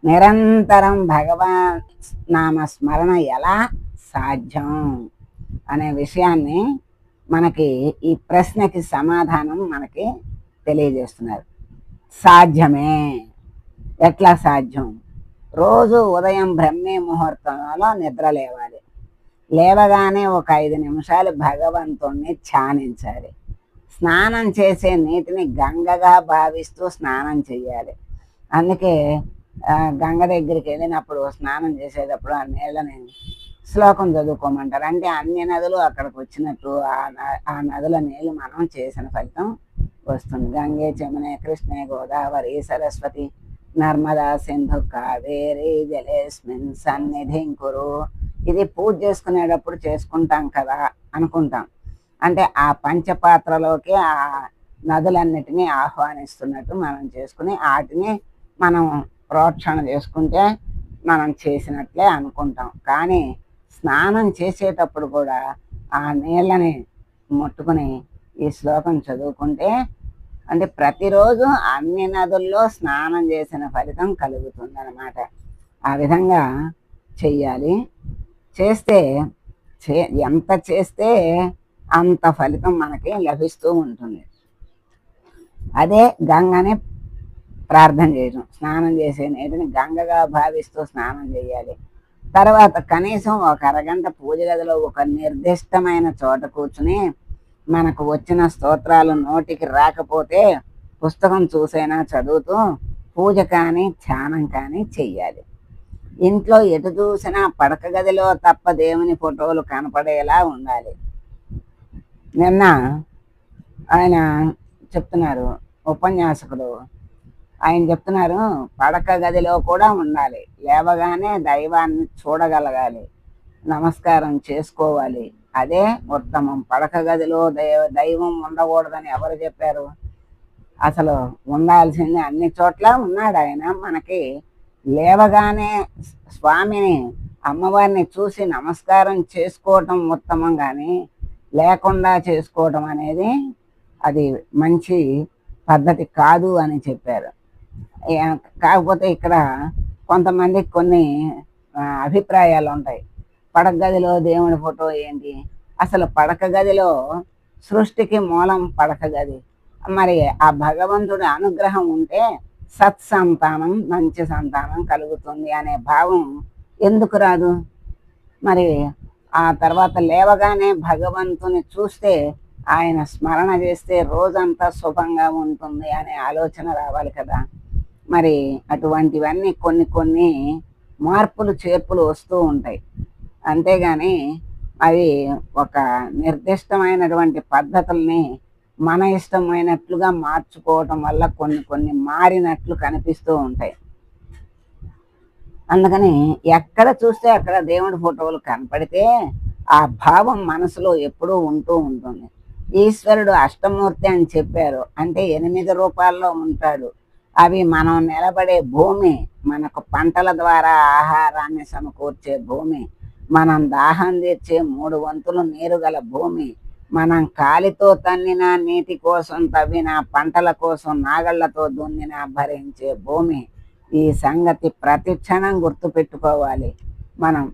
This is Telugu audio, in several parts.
నిరంతరం భగవాన్ నామ స్మరణ ఎలా సాధ్యం అనే విషయాన్ని మనకి ఈ ప్రశ్నకి సమాధానం మనకి తెలియజేస్తున్నారు. సాధ్యమే. ఎట్లా సాధ్యం? రోజు ఉదయం బ్రహ్మీ ముహూర్తంలో నిద్ర లేవాలి. లేవగానే ఒక 5 నిమిషాలు భగవంతుణ్ణి ధ్యానించాలి. స్నానం చేసే నీటిని గంగగా భావిస్తూ స్నానం చేయాలి. అందుకే గంగ దగ్గరికి వెళ్ళినప్పుడు స్నానం చేసేటప్పుడు ఆ నీళ్ళని శ్లోకం చదువుకోమంటారు. అంటే అన్ని నదులు అక్కడికి వచ్చినట్టు ఆ నదుల నీళ్ళు మనం చేసిన ఫలితం వస్తుంది. గంగే జమునే కృష్ణే గోదావరి సరస్వతి నర్మదా సింధు కావేరి జలేస్మిన్ సన్నిధిం కురు. ఇది పూజ చేసుకునేటప్పుడు చేసుకుంటాం కదా అనుకుంటాం. అంటే ఆ పంచపాత్రలోకి ఆ నదులన్నిటినీ ఆహ్వానిస్తున్నట్టు మనం చేసుకుని వాటిని మనం ప్రోక్షణ చేసుకుంటే మనం చేసినట్లే అనుకుంటాం. కానీ స్నానం చేసేటప్పుడు కూడా ఆ నీళ్ళని ముట్టుకుని ఈ శ్లోకం చదువుకుంటే అంటే ప్రతిరోజు అన్ని నదుల్లో స్నానం చేసిన ఫలితం కలుగుతుందన్నమాట. ఆ విధంగా చెయ్యాలి. చేస్తే ఎంత చేస్తే అంత ఫలితం మనకి లభిస్తూ ఉంటుంది. అదే గంగని ప్రార్థన చేయడం. స్నానం చేసే నీటిని గంగగా భావిస్తూ స్నానం చేయాలి. తర్వాత కనీసం ఒక అరగంట పూజ గదిలో ఒక నిర్దిష్టమైన చోట కూర్చుని మనకు వచ్చిన స్తోత్రాలు నోటికి రాకపోతే పుస్తకం చూసైనా చదువుతూ పూజ కానీ ధ్యానం కానీ చెయ్యాలి. ఇంట్లో ఎటు చూసినా పడక గదిలో తప్ప దేవుని ఫోటోలు కనపడేలా ఉండాలి. నిన్న ఆయన చెప్తున్నారు, ఉపన్యాసకుడు ఆయన చెప్తున్నారు, పడక గదిలో కూడా ఉండాలి. లేవగానే దైవాన్ని చూడగలగాలి, నమస్కారం చేసుకోవాలి. అదే ఉత్తమం. పడక గదిలో దైవం ఉండకూడదని ఎవరు చెప్పారు? అసలు ఉండాల్సింది అన్ని చోట్ల ఉన్నాడు ఆయన. మనకి లేవగానే స్వామిని అమ్మవారిని చూసి నమస్కారం చేసుకోవటం ఉత్తమం, కానీ లేకుండా చేసుకోవటం అనేది అది మంచి పద్ధతి కాదు అని చెప్పారు. కాకపోతే ఇక్కడ కొంతమందికి కొన్ని అభిప్రాయాలు ఉంటాయి. పడక గదిలో దేవుడి ఫోటో ఏంటి? అసలు పడక గదిలో సృష్టికి మూలం పడక గది. మరి ఆ భగవంతుడి అనుగ్రహం ఉంటే సత్సంతానం, మంచి సంతానం కలుగుతుంది అనే భావం ఎందుకు రాదు? మరి ఆ తర్వాత లేవగానే భగవంతుని చూస్తే, ఆయన స్మరణ చేస్తే రోజంతా శుభంగా ఉంటుంది అనే ఆలోచన రావాలి కదా. మరి అటువంటివన్నీ కొన్ని కొన్ని మార్పులు చేర్పులు వస్తూ ఉంటాయి. అంతేగాని అవి ఒక నిర్దిష్టమైనటువంటి పద్ధతుల్ని మన ఇష్టమైనట్లుగా మార్చుకోవటం వల్ల కొన్ని కొన్ని మారినట్లు కనిపిస్తూ ఉంటాయి. అందుకని ఎక్కడ చూస్తే అక్కడ దేవుడి ఫోటోలు కనపడితే ఆ భావం మనసులో ఎప్పుడూ ఉంటూ ఉంటుంది. ఈశ్వరుడు అష్టమూర్తి అని చెప్పారు, అంటే 8 రూపాల్లో ఉంటాడు. అవి మనం నిలబడే భూమి, మనకు పంటల ద్వారా ఆహారాన్ని సమకూర్చే భూమి, మనం దాహం తీర్చే 3 వంతులు నీరు గల భూమి, మనం కాలితో తన్నిన నీటి కోసం తవ్విన, పంటల కోసం నాగళ్లతో దున్నిన భరించే భూమి. ఈ సంగతి ప్రతి క్షణం గుర్తుపెట్టుకోవాలి. మనం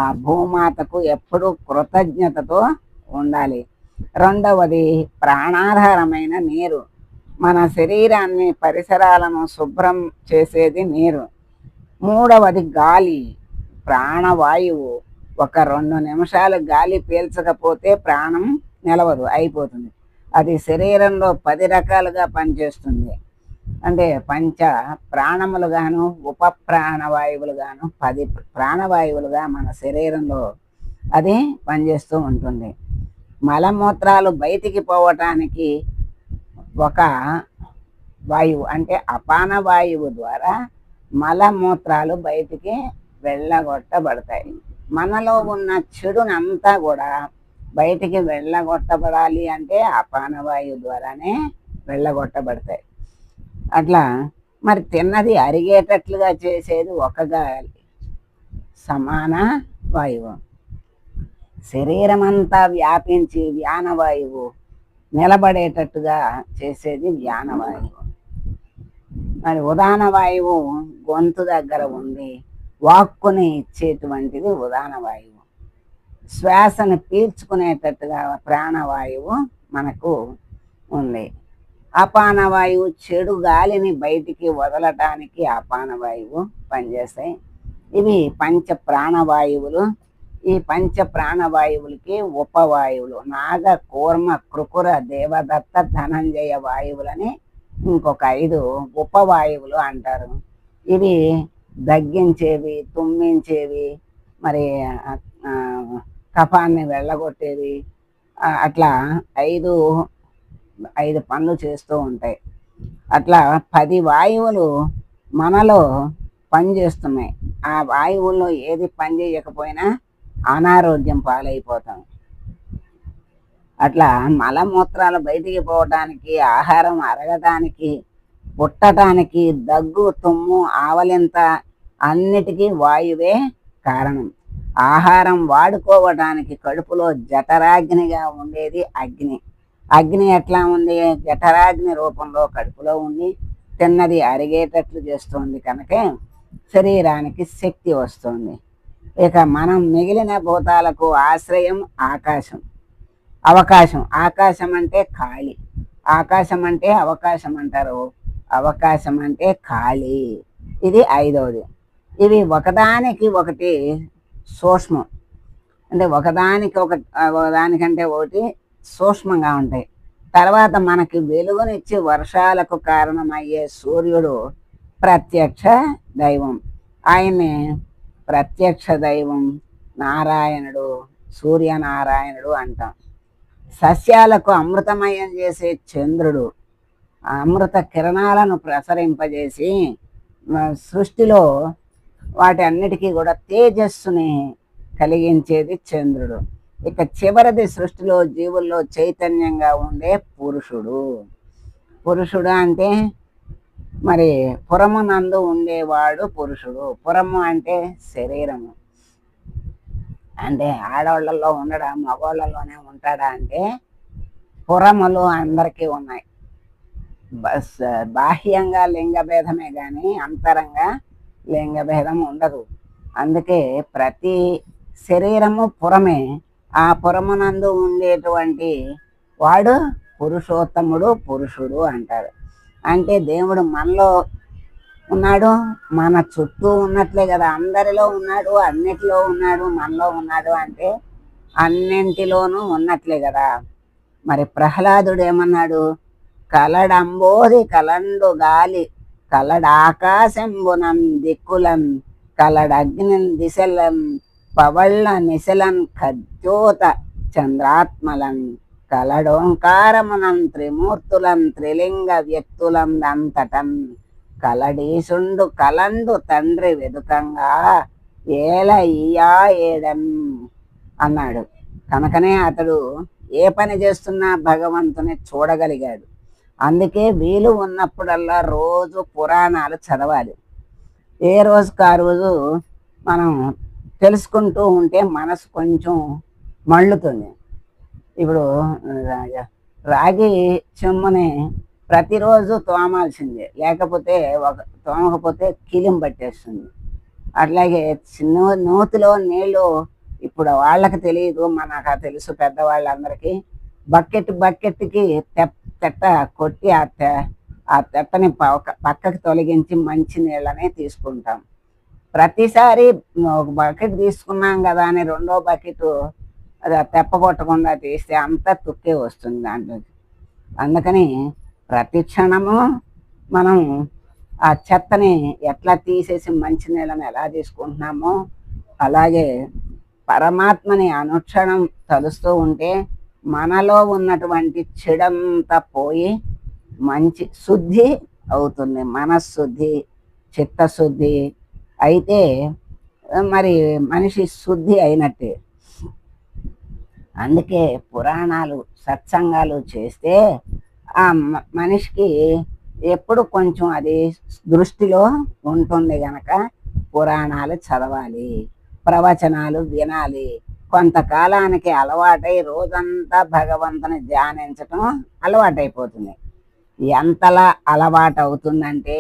ఆ భూమాతకు ఎప్పుడూ కృతజ్ఞతతో ఉండాలి. రెండవది ప్రాణాధారమైన నీరు. మన శరీరాన్ని, పరిసరాలను శుభ్రం చేసేది నీరు. మూడవది గాలి, ప్రాణవాయువు. ఒక 2 నిమిషాలు గాలి పీల్చకపోతే ప్రాణం నిలవదు, అయిపోతుంది. అది శరీరంలో 10 రకాలుగా పనిచేస్తుంది. అంటే పంచ ప్రాణములుగాను ఉప ప్రాణవాయువులుగాను 10 ప్రాణవాయువులుగా మన శరీరంలో అది పనిచేస్తూ ఉంటుంది. మలమూత్రాలు బయటికి పోవటానికి ఒక వాయువు, అంటే అపాన వాయువు ద్వారా మలమూత్రాలు బయటికి వెళ్ళగొట్టబడతాయి. మనలో ఉన్న చెడునంతా కూడా బయటికి వెళ్ళగొట్టబడాలి అంటే అపాన వాయువు ద్వారానే వెళ్ళగొట్టబడతాయి. అట్లా మరి తిన్నది అరిగేటట్లుగా చేసేది ఒక గాలి, సమాన వాయువు. శరీరం అంతా వ్యాపించి వ్యానవాయువు నిలబడేటట్టుగా చేసేది వ్యానవాయువు. మరి ఉదాన వాయువు గొంతు దగ్గర ఉంది, వాక్కుని ఇచ్చేటువంటిది ఉదాన వాయువు. శ్వాసను పీల్చుకునేటట్టుగా ప్రాణవాయువు మనకు ఉంది. అపాన వాయువు చెడు గాలిని బయటికి వదలటానికి అపాన వాయువు పనిచేస్తాయి. ఇవి పంచ ప్రాణవాయువులు. ఈ పంచ ప్రాణవాయువులకి ఉపవాయువులు నాగ, కూర్మ, కృకుర, దేవదత్త, ధనంజయ వాయువులని ఇంకొక 5 ఉపవాయువులు అంటారు. ఇవి దగ్గించేవి, తుమ్మించేవి, మరి కఫాన్ని వెళ్ళగొట్టేవి, అట్లా 5 పనులు చేస్తూ ఉంటాయి. అట్లా 10 వాయువులు మనలో పనిచేస్తున్నాయి. ఆ వాయువుల్లో ఏది పని చేయకపోయినా అనారోగ్యం పాలైపోతాం. అట్లా మలమూత్రాలు బయటికి పోవటానికి, ఆహారం అరగటానికి, పుట్టటానికి, దగ్గు, తుమ్ము, ఆవలింత అన్నిటికీ వాయువే కారణం. ఆహారం వాడుకోవటానికి కడుపులో జఠరాగ్నిగా ఉండేది అగ్ని. అగ్ని ఎట్లా ఉంది? జఠరాగ్ని రూపంలో కడుపులో ఉండి తిన్నది అరిగేటట్లు చేస్తుంది. కనుకే శరీరానికి శక్తి వస్తుంది. ఇక మనం మిగిలిన భూతాలకు ఆశ్రయం ఆకాశం, అవకాశం. ఆకాశం అంటే ఖాళీ, ఆకాశం అంటే అవకాశం అంటారు. అవకాశం అంటే ఖాళీ. ఇది 5వది. ఇవి ఒకదానికి ఒకటి సూక్ష్మం, అంటే ఒకదానికంటే ఒకటి సూక్ష్మంగా ఉంటాయి. తర్వాత మనకి వెలుగునిచ్చి వర్షాలకు కారణమయ్యే సూర్యుడు ప్రత్యక్ష దైవం. ఆయన్ని ప్రత్యక్ష దైవం, నారాయణుడు, సూర్యనారాయణుడు అంటాం. సస్యాలకు అమృతమయం చేసే చంద్రుడు, అమృత కిరణాలను ప్రసరింపజేసి సృష్టిలో వాటి అన్నిటికీ కూడా తేజస్సుని కలిగించేది చంద్రుడు. ఇక చివరిది సృష్టిలో జీవుల్లో చైతన్యంగా ఉండే పురుషుడు. పురుషుడు అంటే మరి పురమునందు ఉండేవాడు పురుషుడు. పురము అంటే శరీరము. అంటే ఆడవాళ్ళల్లో ఉండడా, మగవాళ్ళలోనే ఉంటాడా అంటే పురములు అందరికీ ఉన్నాయి. బాహ్యంగా లింగభేదమే కానీ అంతరంగా లింగభేదం ఉండదు. అందుకే ప్రతి శరీరము పురమే. ఆ పురమునందు ఉండేటువంటి వాడు పురుషోత్తముడు, పురుషుడు అంటారు. అంటే దేవుడు మనలో ఉన్నాడు, మన చుట్టూ ఉన్నట్లే కదా. అందరిలో ఉన్నాడు, అన్నిటిలో ఉన్నాడు, మనలో ఉన్నాడు అంటే అన్నింటిలోనూ ఉన్నట్లే కదా. మరి ప్రహ్లాదుడు ఏమన్నాడు? కలడంబోది కలండు గాలి, కలడాకాశంబునం దిక్కులం, కలడగ్ని దిశలం, పవళ్ళ నిశలన్ ఖజ్జోత చంద్రాత్మలం, కలడోంకారమునం త్రిమూర్తులం, త్రిలింగ వ్యక్తులం అంతటం, కలడీసుండు కలండు తండ్రి వెదుకంగా ఏల ఈయా ఏడం అన్నాడు. కనుకనే అతడు ఏ పని చేస్తున్నా భగవంతుని చూడగలిగాడు. అందుకే వీలు ఉన్నప్పుడల్లా రోజు పురాణాలు చదవాలి. ఏ రోజుకు ఆ రోజు మనం తెలుసుకుంటూ ఉంటే మనసు కొంచెం మళ్ళుతుంది. ఇప్పుడు రాగి చెమ్ముని ప్రతిరోజు తోమాల్సిందే, లేకపోతే తోమకపోతే కిలిం పట్టేస్తుంది. అట్లాగే నూతిలో నీళ్ళు ఇప్పుడు వాళ్ళకి తెలియదు, మనకు తెలుసు పెద్దవాళ్ళందరికీ. బకెట్కి తెట్ట కొట్టి ఆ తెట్టని పక్కకి తొలగించి మంచి నీళ్ళనే తీసుకుంటాం. ప్రతిసారి ఒక బకెట్ తీసుకున్నాం కదా అని రెండో బకెట్ అది తెప్ప కొట్టకుండా తీస్తే అంతా తుక్కే వస్తుంది దాంట్లోకి. అందుకని ప్రతి క్షణము మనం ఆ చెత్తని ఎట్లా తీసేసి మంచి నీళ్ళని ఎలా తీసుకుంటున్నామో అలాగే పరమాత్మని అనుక్షణం తలుస్తూ ఉంటే మనలో ఉన్నటువంటి చెడంతా పోయి మంచి శుద్ధి అవుతుంది. మనశుద్ధి, చిత్తశుద్ధి అయితే మరి మనిషి శుద్ధి అయినట్టే. అందుకే పురాణాలు, సత్సంగాలు చేస్తే ఆ మనిషికి ఎప్పుడు కొంచెం అది దృష్టిలో ఉంటుంది. గనక పురాణాలు చదవాలి, ప్రవచనాలు వినాలి. కొంతకాలానికి అలవాటై రోజంతా భగవంతుని ధ్యానించటం అలవాటైపోతుంది. ఎంతలా అలవాటు అవుతుందంటే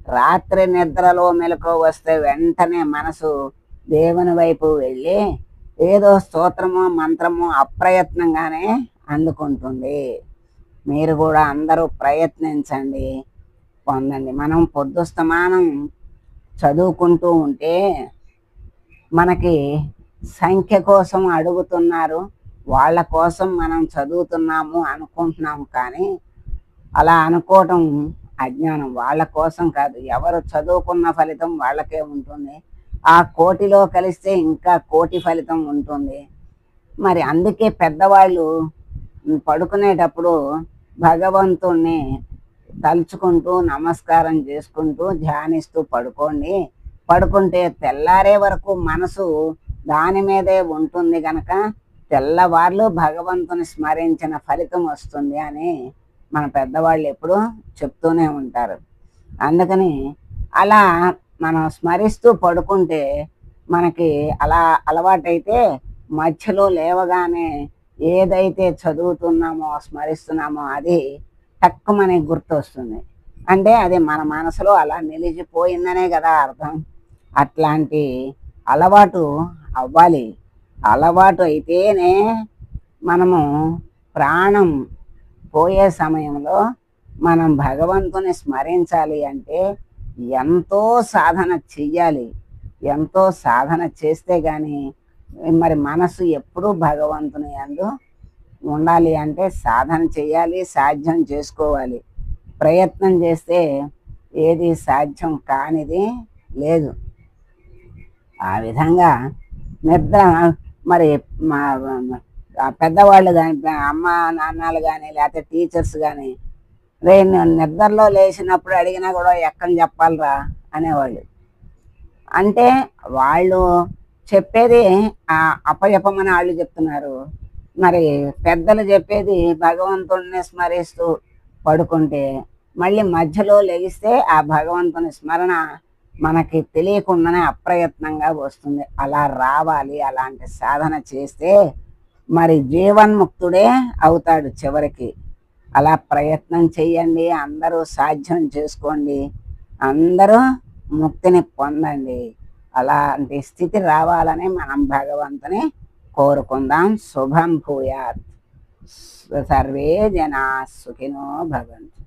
రాత్రి నిద్రలో మెలకువ వస్తే వెంటనే మనసు దేవుని వైపు వెళ్ళి ఏదో స్తోత్రమో మంత్రమో అప్రయత్నంగానే అందుకుంటుంది. మీరు కూడా అందరూ ప్రయత్నించండి, పొందండి. మనం పొద్దుస్తమానం చదువుకుంటూ ఉంటే మనకి సంఖ్య కోసం అడుగుతున్నారు, వాళ్ళ కోసం మనం చదువుతున్నాము అనుకుంటున్నాము. కానీ అలా అనుకోవటం అజ్ఞానం. వాళ్ళ కోసం కాదు, ఎవరు చదువుకున్న ఫలితం వాళ్ళకే ఉంటుంది. ఆ కోటిలో కలిస్తే ఇంకా కోటి ఫలితం ఉంటుంది. మరి అందుకే పెద్దవాళ్ళు పడుకునేటప్పుడు భగవంతుణ్ణి తలుచుకుంటూ నమస్కారం చేసుకుంటూ ధ్యానిస్తూ పడుకోండి. పడుకుంటే తెల్లారే వరకు మనసు దాని మీదే ఉంటుంది గనక తెల్లవార్లు భగవంతుని స్మరించిన ఫలితం వస్తుంది అని మన పెద్దవాళ్ళు ఎప్పుడూ చెప్తూనే ఉంటారు. అందుకని అలా మనం స్మరిస్తూ పడుకుంటే మనకి అలా అలవాటైతే మధ్యలో లేవగానే ఏదైతే చదువుతున్నామో స్మరిస్తున్నామో అది టక్కుమని గుర్తొస్తుంది. అంటే అది మన మనసులో అలా నిలిచిపోయిందనే కదా అర్థం. అట్లాంటి అలవాటు అవ్వాలి. అలవాటు అయితేనే మనము ప్రాణం పోయే సమయంలో మనం భగవంతుని స్మరించాలి అంటే ఎంతో సాధన చెయ్యాలి. ఎంతో సాధన చేస్తే కానీ మరి మనసు ఎప్పుడూ భగవంతుని యందు ఉండాలి అంటే సాధన చేయాలి, సాధ్యం చేసుకోవాలి. ప్రయత్నం చేస్తే ఏది సాధ్యం కానిది లేదు. ఆ విధంగా నిద్ర మరి మా పెద్దవాళ్ళు కానీ, అమ్మ నాన్నలు కానీ, లేకపోతే టీచర్స్ కానీ, రే నిద్రలో లేచినప్పుడు అడిగినా కూడా ఎక్కని చెప్పాలిరా అనేవాళ్ళు. అంటే వాళ్ళు చెప్పేది అప్పచెప్పమని వాళ్ళు చెప్తున్నారు. మరి పెద్దలు చెప్పేది భగవంతుడిని స్మరిస్తూ పడుకుంటే మళ్ళీ మధ్యలో లెగిస్తే ఆ భగవంతుని స్మరణ మనకి తెలియకుండానే అప్రయత్నంగా వస్తుంది. అలా రావాలి. అలాంటి సాధన చేస్తే మరి జీవన్ముక్తుడే అవుతాడు చివరికి. అలా ప్రయత్నం చెయ్యండి, అందరూ సాధ్యం చేసుకోండి, అందరూ ముక్తిని పొందండి. అలాంటి స్థితి రావాలని మనం భగవంతుని కోరుకుందాం. శుభం భూయాత్. సర్వే జనా సుఖినో భవంతు.